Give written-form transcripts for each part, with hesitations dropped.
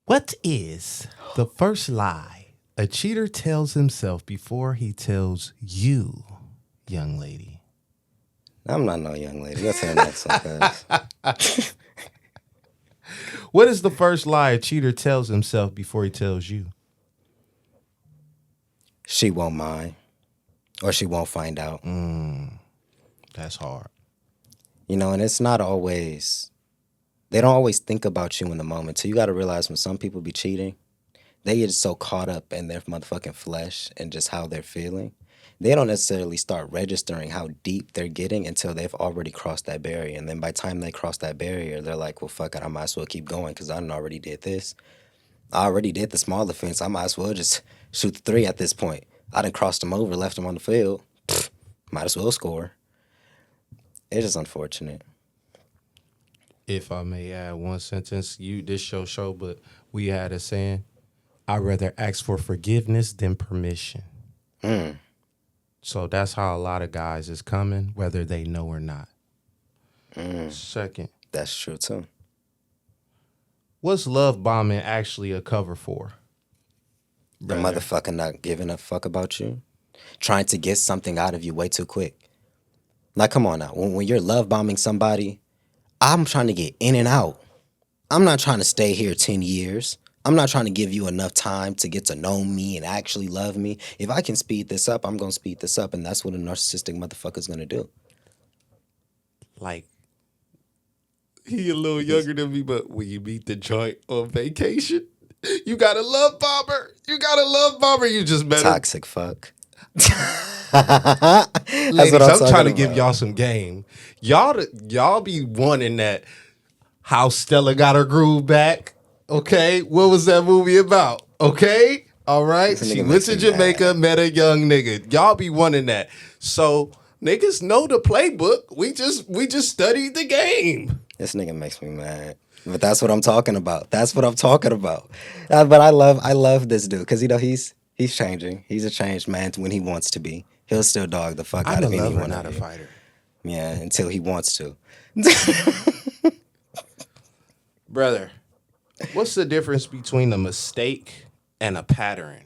What is the first lie a cheater tells himself before he tells you, young lady? I'm not no young lady. Go to the next one, cuz. What is the first lie a cheater tells himself before he tells you? She won't mind. Or she won't find out. That's hard. And it's not always, they don't always think about you in the moment. So you got to realize when some people be cheating, they get so caught up in their motherfucking flesh and just how they're feeling. They don't necessarily start registering how deep they're getting until they've already crossed that barrier. And then by the time they cross that barrier, they're like, well, fuck it, I might as well keep going because I done already did this. I already did the small offense. I might as well just shoot the three at this point. I done crossed them over, left them on the field. Might as well score. It's just unfortunate. If I may add one sentence, this show, but we had a saying, I'd rather ask for forgiveness than permission. So that's how a lot of guys is coming, whether they know or not. Second, That's true too. what's love bombing actually a cover for? The Brother. motherfucker not giving a fuck about you. Trying to get something out of you way too quick. Like, come on now. When you're love bombing somebody, I'm trying to get in and out. I'm not trying to stay here 10 years. I'm not trying to give you enough time to get to know me and actually love me. If I can speed this up, I'm going to speed this up. And that's what a narcissistic motherfucker's going to do. Like, he a little younger than me, but when you meet the joint on vacation, you got a love bomber. You just met him. Toxic fuck. Ladies, I'm trying to give y'all some game. Y'all be wanting that how Stella got her groove back. Okay, what was that movie about? Okay, all right. This She nigga went to makes me Jamaica, met a young nigga. Y'all be wanting that. So niggas know the playbook. We just studied the game. This nigga makes me mad. But that's what I'm talking about. But I love this dude because he's changing. He's a changed man when he wants to be. He'll still dog the fuck I'm out a of lover, anyone. not a fighter. Yeah, until he wants to. Brother, what's the difference between a mistake and a pattern?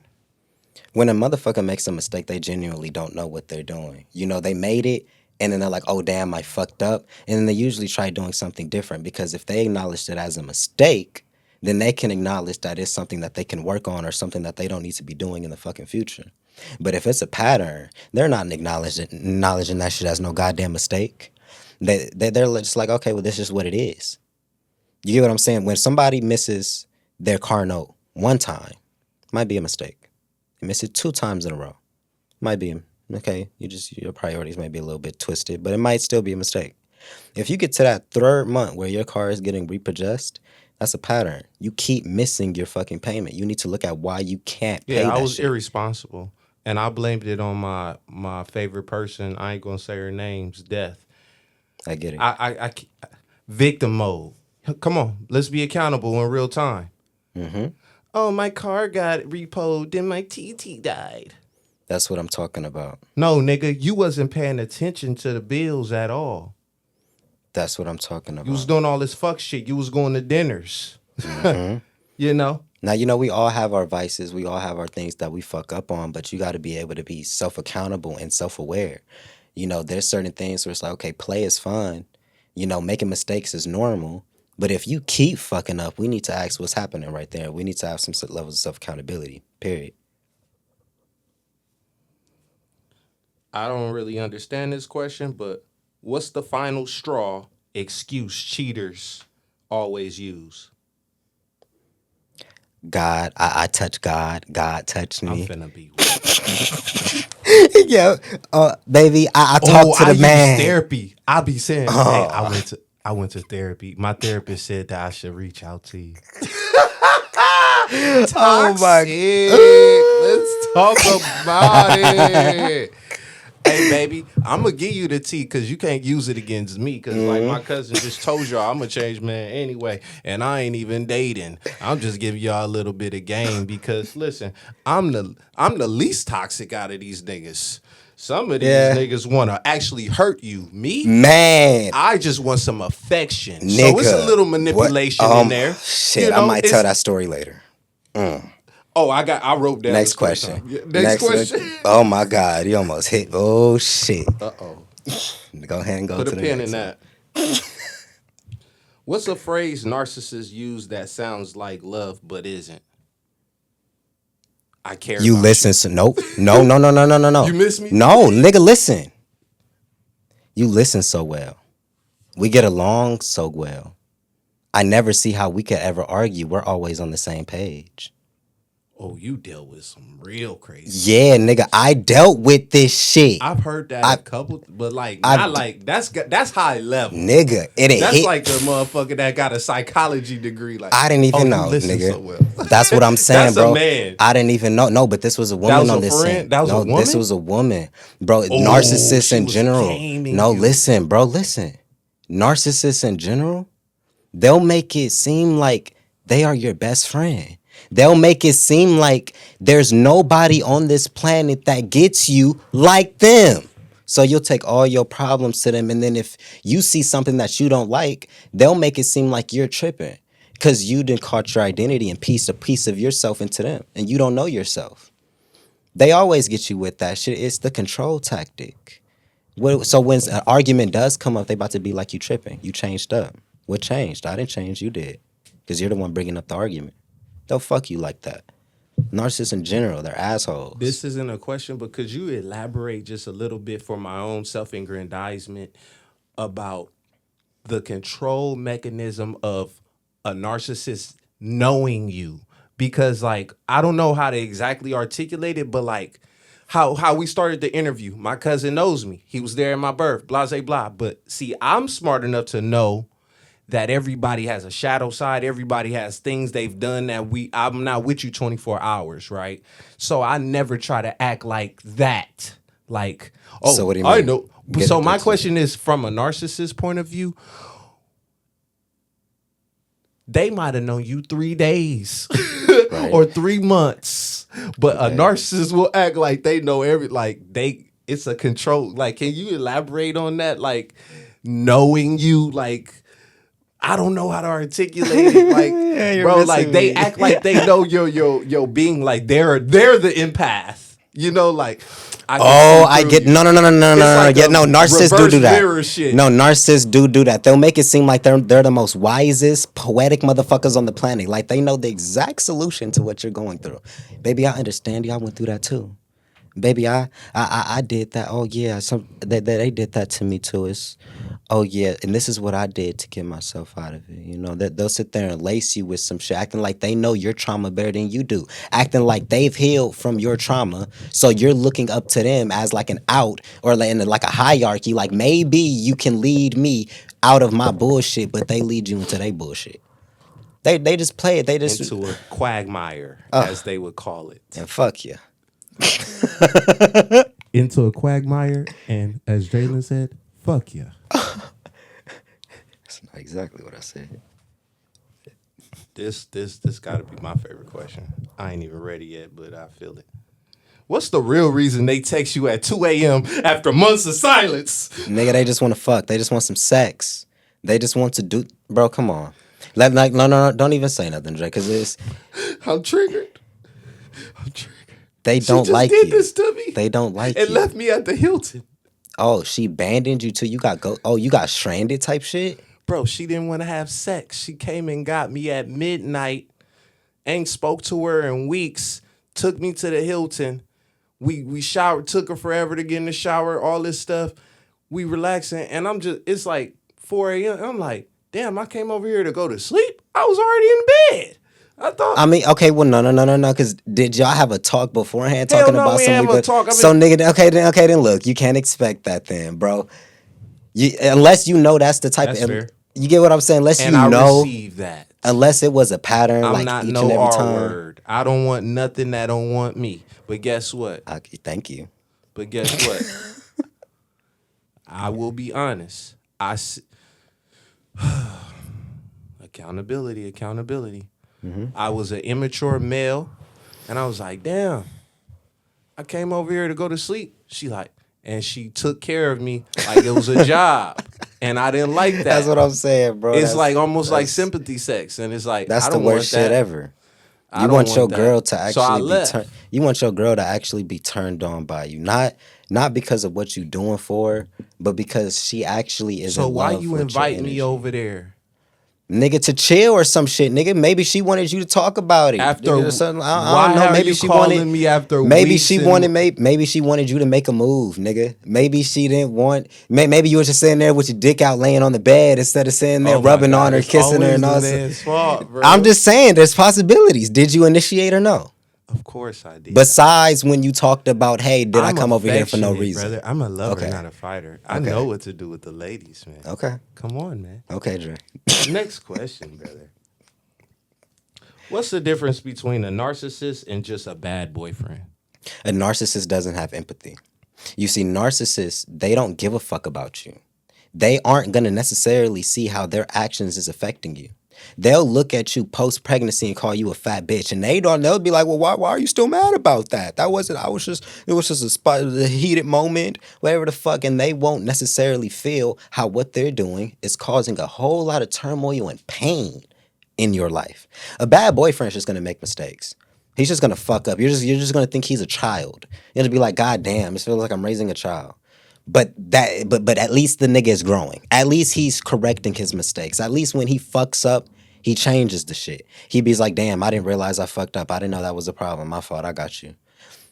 When a motherfucker makes a mistake, they genuinely don't know what they're doing. They made it, and then they're like, oh, damn, I fucked up. And then they usually try doing something different because if they acknowledge it as a mistake, then they can acknowledge that it's something that they can work on or something that they don't need to be doing in the fucking future. But if it's a pattern, they're not acknowledging that shit as no goddamn mistake. They're just like, okay, well, this is what it is. You get what I'm saying? When somebody misses their car note one time, might be a mistake. They miss it 2 times in a row, might be okay. Your priorities might be a little bit twisted, but it might still be a mistake. If you get to that 3rd month where your car is getting repossessed, that's a pattern. You keep missing your fucking payment. You need to look at why you can't pay that I was shit. irresponsible, and I blamed it on my favorite person. I ain't gonna say her name's death. I get it. I victim mode. Come on, let's be accountable in real time. Mm-hmm. Oh, my car got repoed, then my TT died. That's what I'm talking about. No, nigga, you wasn't paying attention to the bills at all. That's what I'm talking about. You was doing all this fuck shit. You was going to dinners. Mm-hmm. You know? Now, we all have our vices. We all have our things that we fuck up on, but you got to be able to be self-accountable and self-aware. There's certain things where it's like, okay, play is fun. Making mistakes is normal. But if you keep fucking up, we need to ask what's happening right there. We need to have some levels of self-accountability, period. I don't really understand this question, but what's the final straw excuse cheaters always use? God, I touch God. God touched me. I'm finna be Yeah, baby, I talk to the man. Use therapy. I be saying, hey, I went to therapy. My therapist said that I should reach out to you. Oh my! Let's talk about it. Hey, baby, I'm gonna give you the tea because you can't use it against me. Because like my cousin just told y'all, I'm a changed man anyway, and I ain't even dating. I'm just giving y'all a little bit of game because listen, I'm the least toxic out of these niggas. Some of these Yeah. niggas want to actually hurt you. Me, Man, I just want some affection. So it's a nigga. little What? manipulation in there. Shit, You I know, might tell it's that story later. oh, I wrote down the Next story question. time. Yeah, next question. Oh my God, you almost hit. Oh shit. Uh-oh. Go ahead and go Put a to the pin in next one. that. What's a phrase narcissists use that sounds like love but isn't? I care You about listen. you. So nope. No. No. No. No. No. No. You No. miss me? No, nigga, listen. You listen so well. We get along so well. I never see how we could ever argue. We're always on the same page. Oh, you dealt with some real crazy. Yeah, nigga, I dealt with this shit. I've heard that I- a couple, but like I've not like that's high level. Nigga, it ain't That's hit. like the motherfucker that got a psychology degree. Like I didn't even you know, listen nigga. so well. That's what I'm saying, That's bro. a man. I didn't even know. No, but this was a That woman was on a this friend? scene. That was a No, this woman? was a woman, bro. Oh, Narcissists she in was general. gaming No, you. listen, bro. Listen. Narcissists in general, they'll make it seem like they are your best friend. They'll make it seem like there's nobody on this planet that gets you like them. So you'll take all your problems to them, and then if you see something that you don't like, they'll make it seem like you're tripping because you didn't caught your identity and piece a piece of yourself into them, and you don't know yourself. They always get you with that shit. It's the control tactic. So when an argument does come up, they about to be like you tripping. You changed up. What changed? I didn't change. You did, because you're the one bringing up the argument. They'll fuck you like that. Narcissists in general, they're assholes. This isn't a question, but could you elaborate just a little bit for my own self-aggrandizement about the control mechanism of a narcissist knowing you? Because like I don't know how to exactly articulate it, but like how we started the interview. My cousin knows me. He was there at my birth, blah, blah, blah. But see, I'm smart enough to know that everybody has a shadow side. Everybody has things they've done that I'm not with you 24 hours, right? So I never try to act like that. Like, oh, So what do you I mean? know. Get So into my it. question is from a narcissist point of view, they might have known you 3 days Right. or 3 months, but a narcissist will act like they know it's a control. Like, can you elaborate on that? Like, knowing you, like, I don't know how to articulate it. Like, you're bro, missing like they me. act like they know your being. Like they're the empath. You know, like I can Oh, see I through get you. no. It's like Yeah, a no, narcissists do reverse that. mirror shit. No, narcissists do that. They'll make it seem like they're the most wisest, poetic motherfuckers on the planet. Like they know the exact solution to what you're going through. Baby, I understand you. I went through that too. Baby, I did that. Oh yeah, they did that to me too. It's oh yeah, and this is what I did to get myself out of it. You know that they'll sit there and lace you with some shit, acting like they know your trauma better than you do, acting like they've healed from your trauma. So you're looking up to them as like an out or like a hierarchy. Like maybe you can lead me out of my bullshit, but they lead you into their bullshit. They just play it. They just Into a quagmire, as they would call it. and fuck you. Into a quagmire, and as Jalen said, fuck you. That's not exactly what I said. This got to be my favorite question. I ain't even ready yet, but I feel it. What's the real reason they text you at 2 a.m. after months of silence? Nigga, they just want to fuck. They just want some sex. They just want to do. Bro, come on. No. Don't even say nothing, Jay, because it's. I'm triggered. They She don't just like did you. this to me. They don't like and you. left me at the Hilton. Oh, she abandoned you too. You got go. Oh, you got stranded type shit. Bro, she didn't want to have sex. She came and got me at midnight. Ain't spoke to her in weeks. Took me to the Hilton. We showered. Took her forever to get in the shower. All this stuff. We relaxing, and it's like 4 a.m. I'm like, damn, I came over here to go to sleep. I was already in bed. I thought. I mean, okay, well, no. Because did y'all have a talk beforehand Hell talking no, about we some ain't have a weird? talk. So nigga, okay, then look, you can't expect that then, bro. Unless you know that's the type That's of. fair. You get what I'm saying? Unless And you I know, received that. unless it was a pattern, I'm like not each no and every R time. word. I don't want nothing that don't want me. But guess what? Thank you. But guess what? I will be honest. Accountability. I was an immature male, and I was like, damn. I came over here to go to sleep. She like, and she took care of me like it was a job, and I didn't like That's that. what I'm saying, bro. It's like almost like That's sympathy sex, and it's like that's I the don't worst want shit that. ever. I You don't want your want that. girl to So I actually be left. turned. You want your girl to actually be turned on by you, not because of what you doing for her, but because she actually is So in why love you with your invite me energy. over there Nigga, to chill or some shit, nigga. Maybe she wanted you to talk about it, after? nigga, or something. I don't Why know. are Maybe you she wanted. calling me after Maybe weeks she and? wanted. Maybe she wanted you to make a move, nigga. Maybe she didn't want. Maybe you were just sitting there with your dick out, laying on the bed instead of sitting there Oh my rubbing on God, her, it's kissing her, always and the all. That. man's fault, I'm bro. just saying, there's possibilities. Did you initiate or no? Of course I did. Besides when you talked about, hey, did I I'm come over here for no affectionate, reason? brother. I'm a lover, Okay. not a fighter. I Okay. know what to do with the ladies, man. Okay. Come on, man. Okay, Dre. Next question, brother. What's the difference between a narcissist and just a bad boyfriend? A narcissist doesn't have empathy. You see, narcissists, they don't give a fuck about you. They aren't going to necessarily see how their actions is affecting you. They'll look at you post pregnancy and call you a fat bitch, and they'll be like, well, why are you still mad about that? That wasn't. It was just a heated moment, whatever the fuck, and they won't necessarily feel how what they're doing is causing a whole lot of turmoil and pain in your life. A bad boyfriend's just gonna make mistakes. He's just gonna fuck up. You're just gonna think he's a child. You're gonna be like, God damn, it feels like I'm raising a child. But at least the nigga is growing. At least he's correcting his mistakes. At least when he fucks up, he changes the shit. He be like, damn, I didn't realize I fucked up. I didn't know that was a problem. My fault. I got you.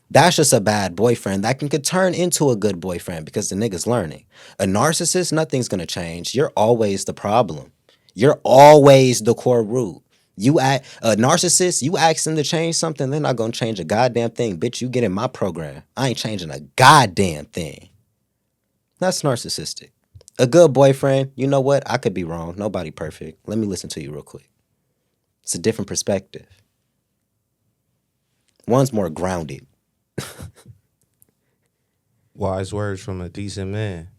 That's just a bad boyfriend that could turn into a good boyfriend because the nigga's learning. A narcissist, nothing's gonna change. You're always the problem. You're always the core root. You act a narcissist, you ask them to change something, they're not gonna change a goddamn thing. Bitch, you get in my program. I ain't changing a goddamn thing. That's narcissistic. A good boyfriend, you know what? I could be wrong. Nobody perfect. Let me listen to you real quick. It's a different perspective. One's more grounded. Wise words from a decent man.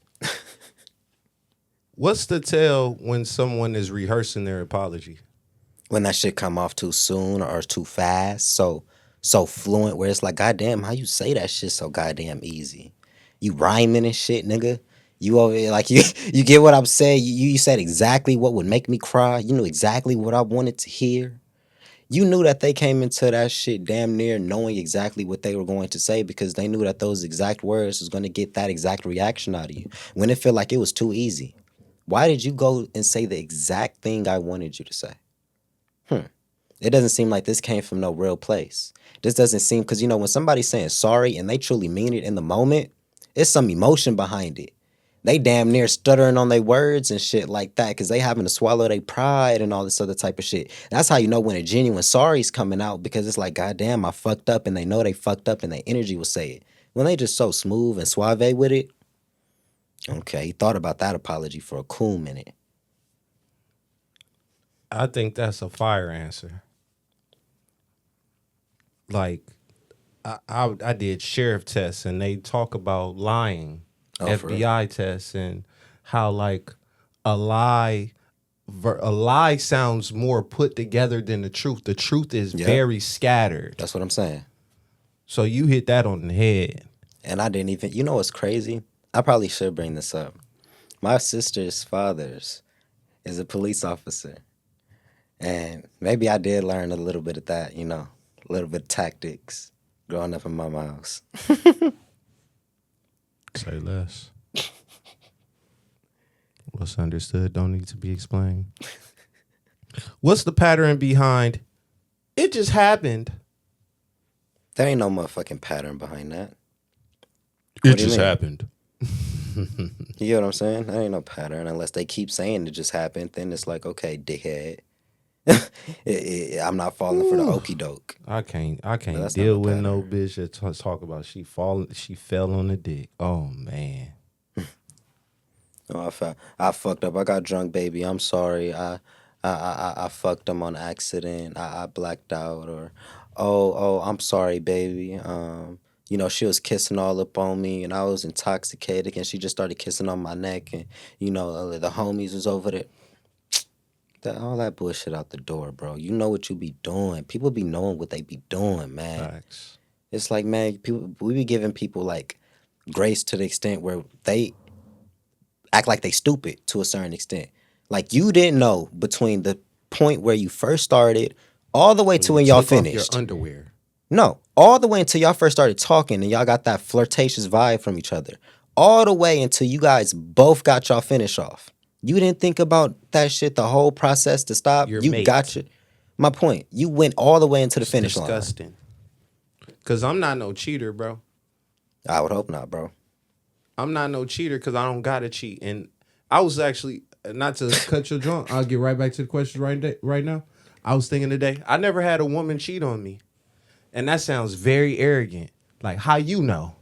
What's the tell when someone is rehearsing their apology? When that shit come off too soon or too fast, so fluent where it's like, goddamn, how you say that shit so goddamn easy? You rhyming and shit, nigga. You over here, like you get what I'm saying. You said exactly what would make me cry. You knew exactly what I wanted to hear. You knew that they came into that shit damn near knowing exactly what they were going to say because they knew that those exact words was going to get that exact reaction out of you. When it felt like it was too easy, why did you go and say the exact thing I wanted you to say? It doesn't seem like this came from no real place. This doesn't seem, because when somebody's saying sorry and they truly mean it in the moment, it's some emotion behind it. They damn near stuttering on their words and shit like that because they having to swallow their pride and all this other type of shit. That's how you know when a genuine sorry's coming out, because it's like, goddamn, I fucked up, and they know they fucked up and their energy will say it. When they just so smooth and suave with it, okay, he thought about that apology for a cool minute. I think that's a fire answer. Like I did sheriff tests and they talk about lying, Oh, for real? FBI tests, and how like a lie a lie sounds more put together than the truth. The truth is Yep, very scattered. that's what I'm saying. So you hit that on the head. And I didn't even, what's crazy? I probably should bring this up. My sister's father's is a police officer. And maybe I did learn a little bit of that, a little bit of tactics growing up in my house. Say less. What's understood don't need to be explained. What's the pattern behind it just happened? There ain't no motherfucking pattern behind that. It What do you just mean? happened. You get what I'm saying? There ain't no pattern unless they keep saying it just happened. Then it's like, okay, dickhead. I'm not falling for the Ooh. okey doke. I can't But deal that's not no with no pattern. bitch that talk about she fell on the dick. Oh man. Oh, I fucked up. I got drunk, baby. I'm sorry. I fucked him on accident. I blacked out. Or, oh, I'm sorry, baby. You know, she was kissing all up on me, and I was intoxicated, and she just started kissing on my neck, and you know, the homies was over there. All that bullshit out the door, bro. You know what you be doing. People be knowing what they be doing, man. Facts. It's like, man, people, we be giving people like grace to the extent where they act like they stupid to a certain extent. Like you didn't know between the point where you first started all the way When to you when y'all took off your finished. underwear. No, all the way until y'all first started talking and y'all got that flirtatious vibe from each other. All the way until you guys both got y'all finish off. You didn't think about that shit, the whole process to stop. Your You mate. got your. My point. You went all the way into the It's finish line. disgusting. Cause I'm not no cheater, bro. I would hope not, bro. I'm not no cheater because I don't gotta cheat. And I was actually not to cut your joint. I'll get right back to the question right now. I was thinking today, I never had a woman cheat on me, and that sounds very arrogant. Like how you know,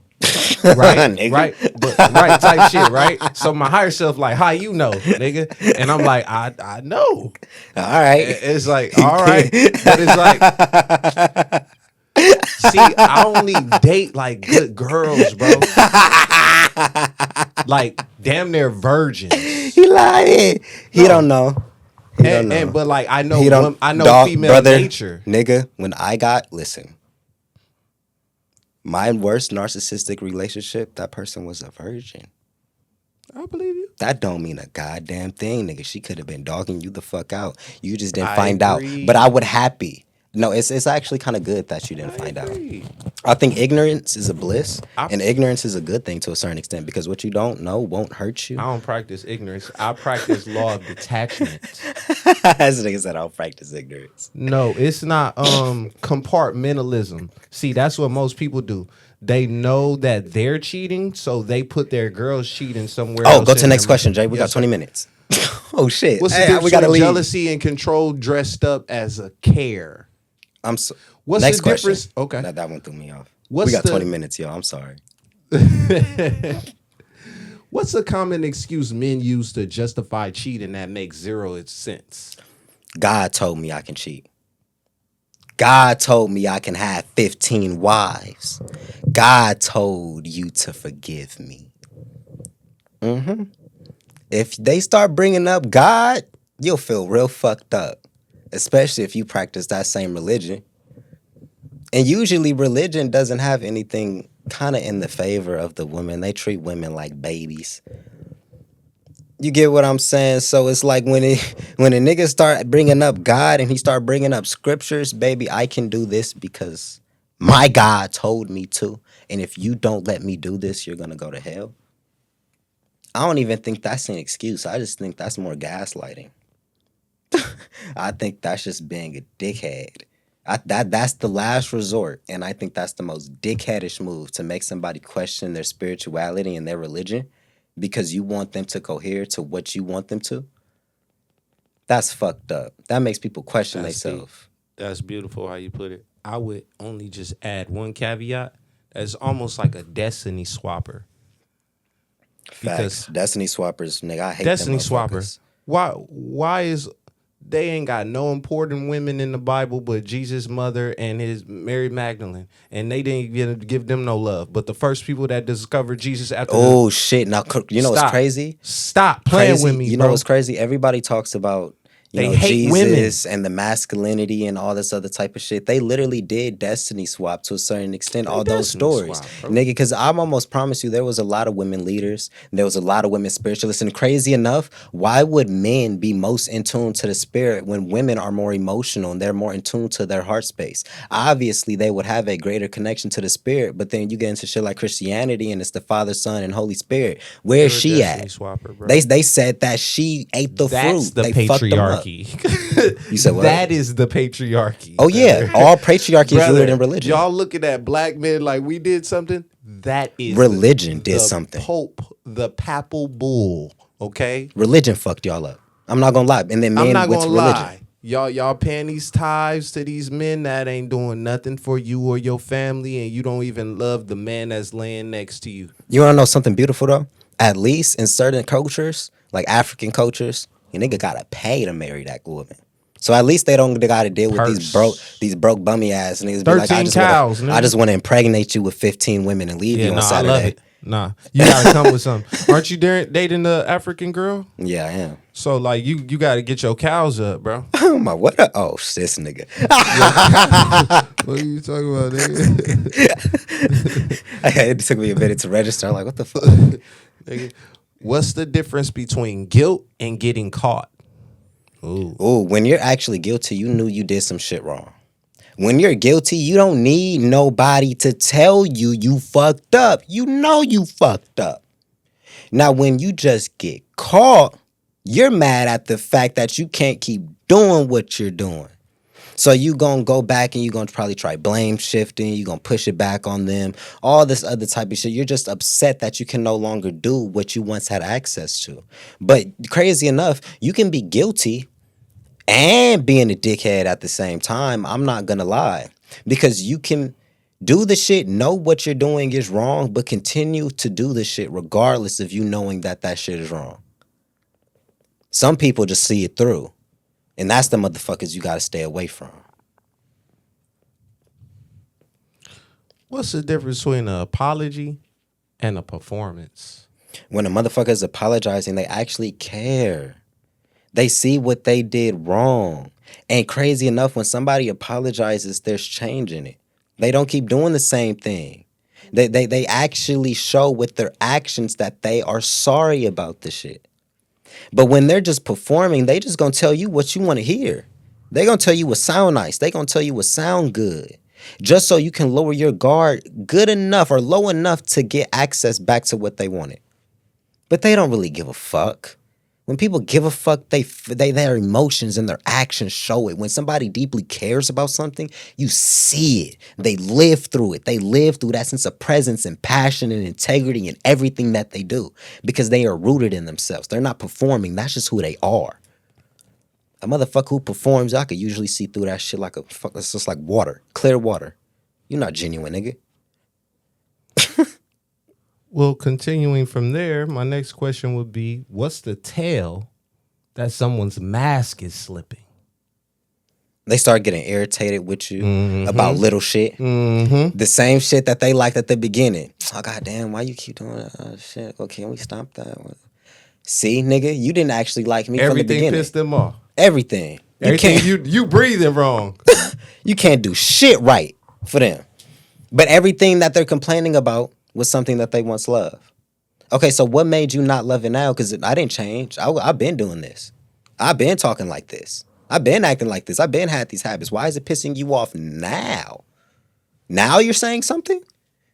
right? Nigga. Right, but right type shit, right? So my higher self, like how you know, nigga, and I'm like, I know. All right. It's like all right, but it's like. See, I only date like good girls, bro. Like damn near virgins. He lied. He No. don't know. He don't know. And but like I know He don't. I know dog, female brother, nature. Nigga, when I got listen, my worst narcissistic relationship, that person was a virgin. I believe you. That don't mean a goddamn thing, nigga. She could have been dogging you the fuck out. You just didn't I find agree. out. But I would happy. No, it's actually kind of good that you didn't find out. I think ignorance is a bliss, and ignorance is a good thing to a certain extent because what you don't know won't hurt you. I don't practice ignorance. I practice law of detachment. As nigga said, I don't practice ignorance. No, it's not compartmentalism. See, that's what most people do. They know that they're cheating, so they put their girls cheating somewhere else. Oh, go to the next their question, mind. Jay. We got 20 minutes. Oh shit. What's the Hey, difference we gotta between leave. jealousy and control dressed up as a care? I'm so, What's next the question. difference? Okay. That one threw me off. What's we got the- 20 minutes, yo. I'm sorry. What's a common excuse men use to justify cheating that makes zero sense? God told me I can cheat. God told me I can have 15 wives. God told you to forgive me. If they start bringing up God, you'll feel real fucked up, especially if you practice that same religion. And usually religion doesn't have anything kind of in the favor of the women. They treat women like babies. You get what I'm saying? So it's like when a nigga start bringing up God and he start bringing up scriptures, baby, I can do this because my God told me to. And if you don't let me do this, you're going to go to hell. I don't even think that's an excuse. I just think that's more gaslighting. I think that's just being a dickhead. That's the last resort, and I think that's the most dickheadish move to make somebody question their spirituality and their religion because you want them to cohere to what you want them to. That's fucked up. That makes people question themselves. That's beautiful how you put it. I would only just add one caveat. That's almost like a destiny swapper. Facts. Destiny swappers, nigga, I hate Destiny them swapper. motherfuckers. Why is they ain't got no important women in the Bible but Jesus' mother and his Mary Magdalene, and they didn't give them no love. But the first people that discovered Jesus after Oh shit! Now you know what's Stop. crazy? Stop playing with me, You bro. know what's crazy? Everybody talks about They hate Jesus and the masculinity and all this other type of shit. They literally did destiny swap to a certain extent. All those destiny stories, swap, bro. nigga. Because I'm almost promise you, there was a lot of women leaders. And there was a lot of women spiritualists. And crazy enough, why would men be most in tune to the spirit when women are more emotional and they're more in tune to their heart space? Obviously, they would have a greater connection to the spirit. But then you get into shit like Christianity and it's the Father, Son, and Holy Spirit. Where's You're a she destiny at? swapper, bro. They said that she ate the That's fruit. the They fucked them up. patriarchy. You said what? That is the patriarchy. Oh yeah, all patriarchy is Brother, rooted in religion. Y'all looking at black men like we did something. That is Religion did the something. Pope, the papal bull. Okay, Religion fucked y'all up. I'm not gonna lie. And then men I'm not went gonna to religion. lie. Y'all paying these tithes to these men that ain't doing nothing for you or your family, and you don't even love the man that's laying next to you. You wanna know something beautiful though? At least in certain cultures, like African cultures, your nigga gotta pay to marry that woman. So at least they don't got to deal with Purse. these broke bummy ass niggas. Be 13 like, cows, I nigga. just want to impregnate you with 15 women and leave Yeah, you on nah, I Saturday. love it. Nah, you gotta come with something. Aren't you dating the African girl? Yeah, I am. So like you gotta get your cows up, bro. Oh my, what? Oh, this nigga. What are you talking about, nigga? It took me a minute to register. I'm like, what the fuck? Nigga, what's the difference between guilt and getting caught? Ooh. Ooh, when you're actually guilty, you knew you did some shit wrong. When you're guilty, you don't need nobody to tell you you fucked up. You know you fucked up. Now, when you just get caught, you're mad at the fact that you can't keep doing what you're doing. So you gonna go back and you gonna probably try blame shifting. You gonna push it back on them. All this other type of shit. You're just upset that you can no longer do what you once had access to. But crazy enough, you can be guilty and being a dickhead at the same time. I'm not gonna lie, because you can do the shit, know what you're doing is wrong, but continue to do the shit regardless of you knowing that that shit is wrong. Some people just see it through, and that's the motherfuckers you gotta stay away from. What's the difference between an apology and a performance? When a motherfucker is apologizing, they actually care. They see what they did wrong. And crazy enough, when somebody apologizes, there's change in it. They don't keep doing the same thing. They actually show with their actions that they are sorry about the shit. But when they're just performing, they just gonna tell you what you want to hear. They gonna tell you what sound nice. They gonna tell you what sound good. Just so you can lower your guard good enough or low enough to get access back to what they wanted. But they don't really give a fuck. When people give a fuck, their emotions and their actions show it. When somebody deeply cares about something, you see it. They live through it. They live through that sense of presence and passion and integrity in everything that they do, because they are rooted in themselves. They're not performing. That's just who they are. A motherfucker who performs, I could usually see through that shit like it's just like water, clear water. You're not genuine, nigga. Well, continuing from there, my next question would be, what's the tell that someone's mask is slipping? They start getting irritated with you about little shit. The same shit that they liked at the beginning. Oh, goddamn, why you keep doing that? Oh, shit. Okay, can we stop that? See, nigga, you didn't actually like me from the beginning. Everything pissed them off. Everything. You breathing wrong. You can't do shit right for them. But everything that they're complaining about was something that they once loved. Okay, so what made you not love it now? Because I didn't change. I've been doing this. I've been talking like this. I've been acting like this. I've been had these habits. Why is it pissing you off now? Now you're saying something?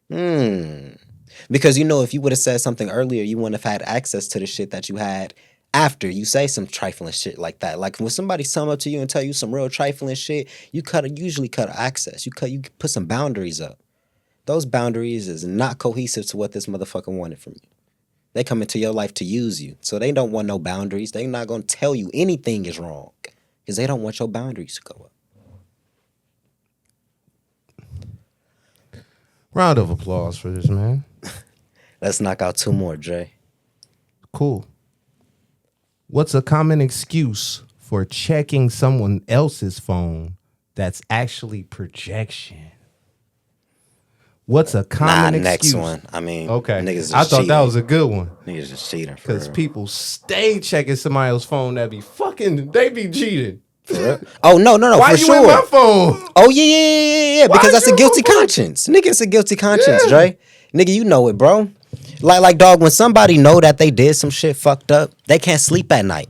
Because, you know, if you would have said something earlier, you wouldn't have had access to the shit that you had after you say some trifling shit like that. Like when somebody come up to you and tell you some real trifling shit, you usually cut access. You put some boundaries up. Those boundaries is not cohesive to what this motherfucker wanted from you. They come into your life to use you. So they don't want no boundaries. They're not going to tell you anything is wrong because they don't want your boundaries to go up. Round of applause for this, man. Let's knock out 2 more, Jay. Cool. What's a common excuse for checking someone else's phone that's actually projection? What's a common excuse? Next one. I mean, okay. Niggas I thought cheating. that was a good one. Niggas just cheating. Because people stay checking somebody else's phone that be they be cheating. Oh, no, Why for you sure. in my phone? Oh, yeah. Because that's a guilty conscience. Nigga, it's a guilty conscience, Dre. Nigga, you know it, bro. Like, dog, when somebody know that they did some shit fucked up, they can't sleep at night.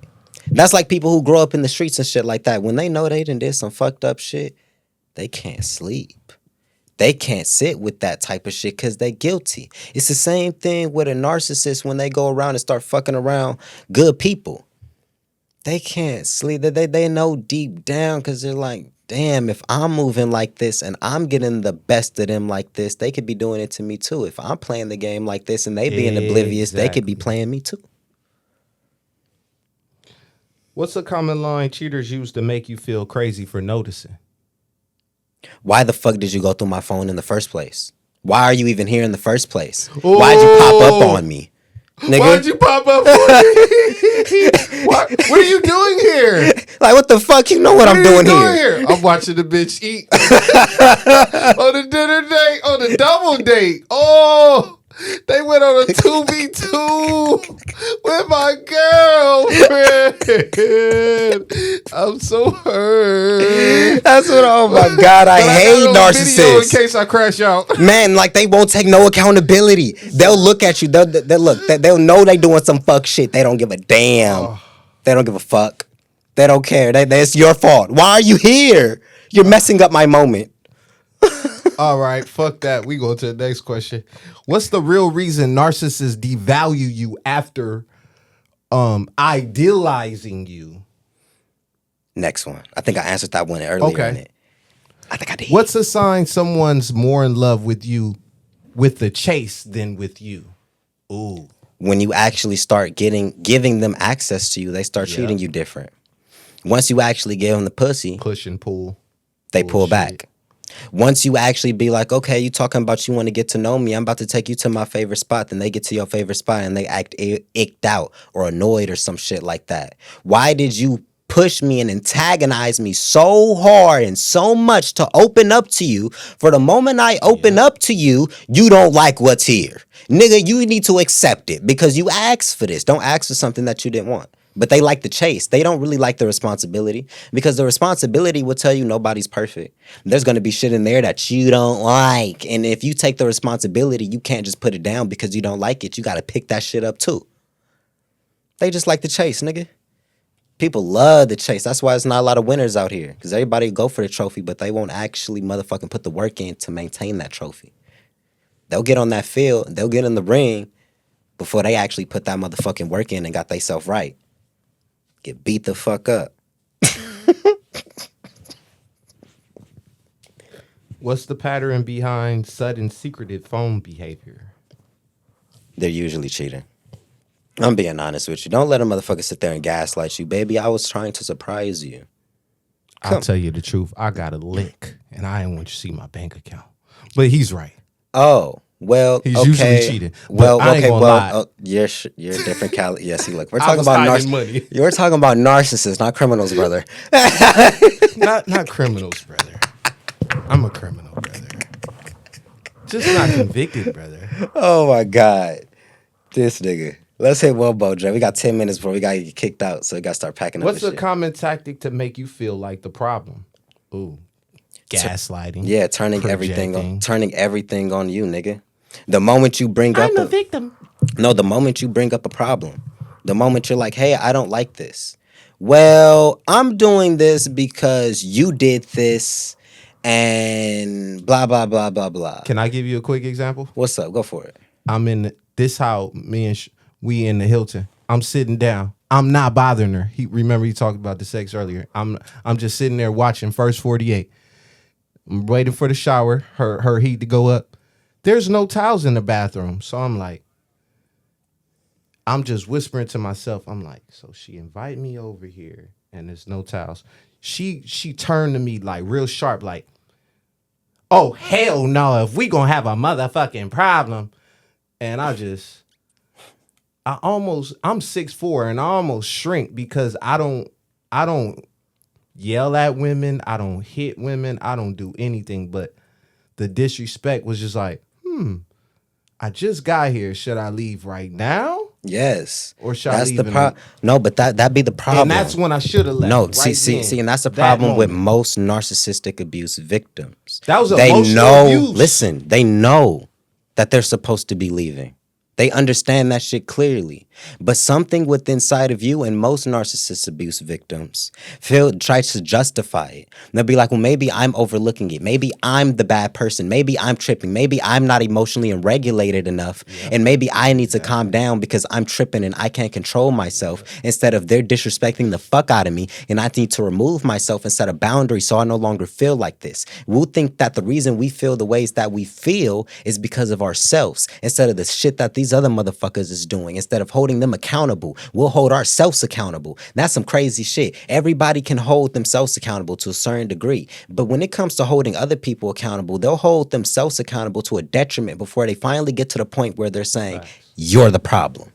That's like people who grow up in the streets and shit like that. When they know they did some fucked up shit, they can't sleep. They can't sit with that type of shit because they guilty. It's the same thing with a narcissist when they go around and start fucking around good people. They can't sleep. They know deep down because they're like, damn, if I'm moving like this and I'm getting the best of them like this, they could be doing it to me too. If I'm playing the game like this and they being oblivious, they could be playing me too. What's a common line cheaters use to make you feel crazy for noticing? Why the fuck did you go through my phone in the first place? Why are you even here in the first place? Why'd you pop up on me? nigga. Why'd you pop up for me? What are you doing here? Like, what the fuck? You know what I'm doing here. I'm watching the bitch eat on the dinner date, on the double date. Oh, they went on a 2v2 with my girlfriend. I'm so hurt. That's what. Oh my god, I hate narcissists. In case I crash out, man. Like, they won't take no accountability. They'll look at you. They'll know they doing some fuck shit. They don't give a damn. They don't give a fuck. They don't care. It's your fault. Why are you here? You're messing up my moment. All right, fuck that. We go to the next question. What's the real reason narcissists devalue you after idealizing you? Next one. I think I answered that one earlier. Okay. In it. I think I did. What's a sign someone's more in love with you with the chase than with you? Ooh. When you actually start giving them access to you, they start treating you different. Once you actually give them the pussy, push and pull, they pull back. Once you actually be like, okay, you talking about you want to get to know me, I'm about to take you to my favorite spot, then they get to your favorite spot and they act icked out or annoyed or some shit like that. Why did you push me and antagonize me so hard and so much to open up to you? For the moment I open up to you, you don't like what's here. Nigga, you need to accept it because you asked for this. Don't ask for something that you didn't want. But they like the chase. They don't really like the responsibility because the responsibility will tell you nobody's perfect. There's going to be shit in there that you don't like. And if you take the responsibility, you can't just put it down because you don't like it. You got to pick that shit up too. They just like the chase, nigga. People love the chase. That's why there's not a lot of winners out here because everybody go for the trophy, but they won't actually motherfucking put the work in to maintain that trophy. They'll get on that field. They'll get in the ring before they actually put that motherfucking work in and got themselves right. Get beat the fuck up. What's the pattern behind sudden secretive phone behavior? They're usually cheating. I'm being honest with you. Don't let a motherfucker sit there and gaslight you. Baby, I was trying to surprise you. I'll tell you the truth. I got a lick, and I didn't want you to see my bank account. But he's right. Oh. Well, he's usually cheating. Well, I ain't gonna lie. You're different. Yeah, see, look, we're talking about money. You're talking about narcissists, not criminals, brother. not criminals, brother. I'm a criminal, brother. Just not convicted, brother. Oh my god, this nigga. Let's hit one more, Jay. We got 10 minutes before we gotta get kicked out, so we gotta start packing up. What's a common tactic to make you feel like the problem? Ooh, gaslighting. Yeah, turning everything on you, nigga. The moment you bring up a victim. No, the moment you bring up a problem, the moment you're like, hey, I don't like this. Well, I'm doing this because you did this and blah, blah, blah, blah, blah. Can I give you a quick example? What's up? Go for it. I'm in this how me and we in the Hilton. I'm sitting down. I'm not bothering her. Remember he talked about the sex earlier. I'm just sitting there watching First 48. I'm waiting for the shower, her heat to go up. There's no towels in the bathroom. So I'm just whispering to myself. I'm like, so she invited me over here and there's no towels. She turned to me like real sharp, like, oh, hell no, if we gonna have a motherfucking problem. And I'm 6'4" and I almost shrink because I don't yell at women. I don't hit women. I don't do anything. But the disrespect was just like, I just got here. Should I leave right now? Yes. Or should I leave? No, but that'd be the problem. And that's when I should have left. No, right see, and that's the problem with most narcissistic abuse victims. That was emotional abuse. Listen, they know that they're supposed to be leaving. They understand that shit clearly. But something within inside of you and most narcissist abuse victims tries to justify it. And they'll be like, well, maybe I'm overlooking it. Maybe I'm the bad person. Maybe I'm tripping. Maybe I'm not emotionally regulated enough. Yep. And maybe I need to calm down because I'm tripping and I can't control myself. Instead of they're disrespecting the fuck out of me and I need to remove myself and set a boundary so I no longer feel like this. We'll think that the reason we feel the ways that we feel is because of ourselves instead of the shit that these other motherfuckers is doing. Instead of holding them accountable, we'll hold ourselves accountable. That's some crazy shit. Everybody can hold themselves accountable to a certain degree, but when it comes to holding other people accountable, they'll hold themselves accountable to a detriment before they finally get to the point where they're saying, you're the problem.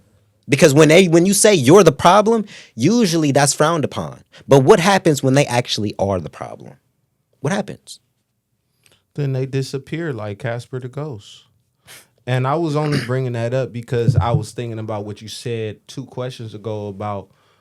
Because when you say you're the problem, usually that's frowned upon. But what happens when they actually are the problem? What happens? Then they disappear like Casper the Ghost. And I was only bringing that up because I was thinking about what you said 2 questions ago about